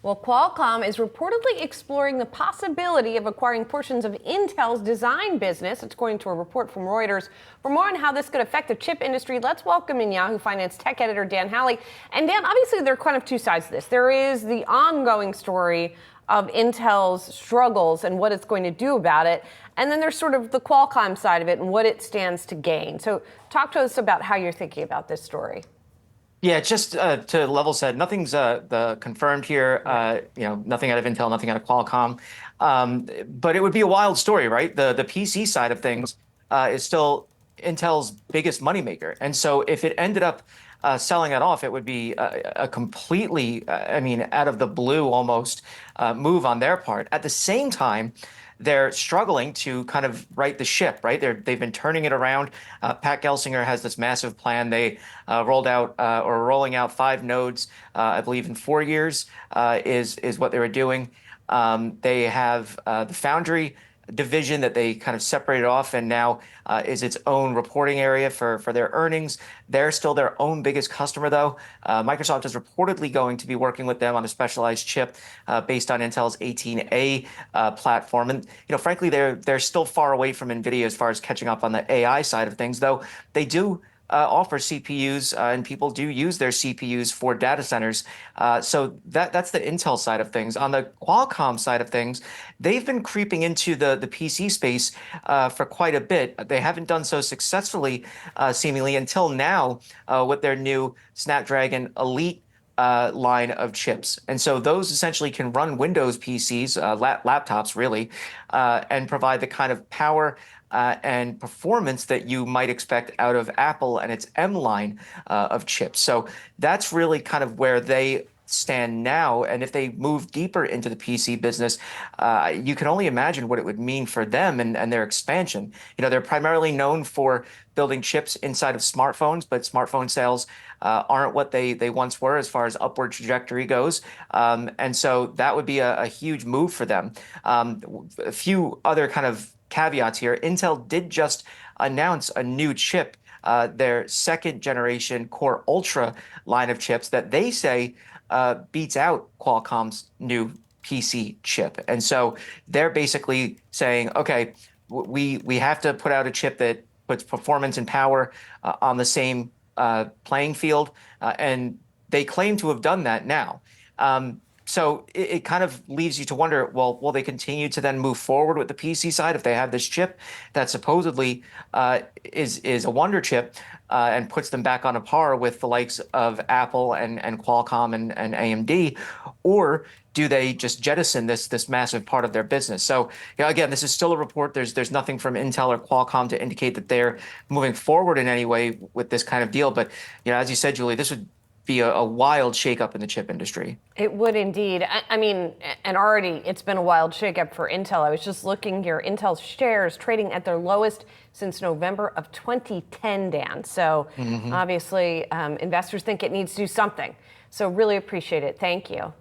Well, Qualcomm is reportedly exploring the possibility of acquiring portions of Intel's design business. It's according to a report from Reuters. For more on how this could affect the chip industry, let's welcome in Yahoo Finance tech editor Dan Howley. And Dan, obviously there are kind of two sides to this. There is the ongoing story of Intel's struggles and what it's going to do about it. And then there's sort of the Qualcomm side of it and what it stands to gain. So talk to us about how you're thinking about this story. Yeah, just to level set, nothing's confirmed here. Nothing out of Intel, nothing out of Qualcomm. But it would be a wild story, right? The PC side of things is still Intel's biggest moneymaker, and so if it ended up selling it off, it would be a completely, out of the blue almost move on their part. At the same time, they're struggling to kind of right the ship, right? They've been turning it around. Pat Gelsinger has this massive plan. They rolling out 5 nodes, I believe in 4 years, is what they were doing. They have the foundry division that they kind of separated off and now is its own reporting area for their earnings. They're still their own biggest customer, though. Microsoft is reportedly going to be working with them on a specialized chip based on Intel's 18A platform. And frankly, they're still far away from NVIDIA as far as catching up on the AI side of things, though they do offer CPUs, and people do use their CPUs for data centers. So that's the Intel side of things. On the Qualcomm side of things, they've been creeping into the PC space for quite a bit. They haven't done so successfully, seemingly, until now with their new Snapdragon Elite line of chips. And so those essentially can run Windows PCs, laptops really, and provide the kind of power and performance that you might expect out of Apple and its M line of chips. So that's really kind of where they stand now. And if they move deeper into the PC business, you can only imagine what it would mean for them and their expansion. They're primarily known for building chips inside of smartphones, but smartphone sales aren't what they once were as far as upward trajectory goes. And so that would be a huge move for them. A few other kind of caveats here. Intel did just announce a new chip, their second generation Core Ultra line of chips that they say beats out Qualcomm's new PC chip. And so they're basically saying, okay, we have to put out a chip that puts performance and power on the same playing field. And they claim to have done that now. So it kind of leaves you to wonder, well, will they continue to then move forward with the PC side if they have this chip that supposedly is a wonder chip and puts them back on a par with the likes of Apple and Qualcomm and AMD? Or do they just jettison this massive part of their business? So again, this is still a report. There's nothing from Intel or Qualcomm to indicate that they're moving forward in any way with this kind of deal. But as you said, Julie, this would be a wild shakeup in the chip industry. It would indeed. I mean, and already it's been a wild shakeup for Intel. I was just looking here. Intel's shares trading at their lowest since November of 2010, Dan. So obviously investors think it needs to do something. So really appreciate it. Thank you.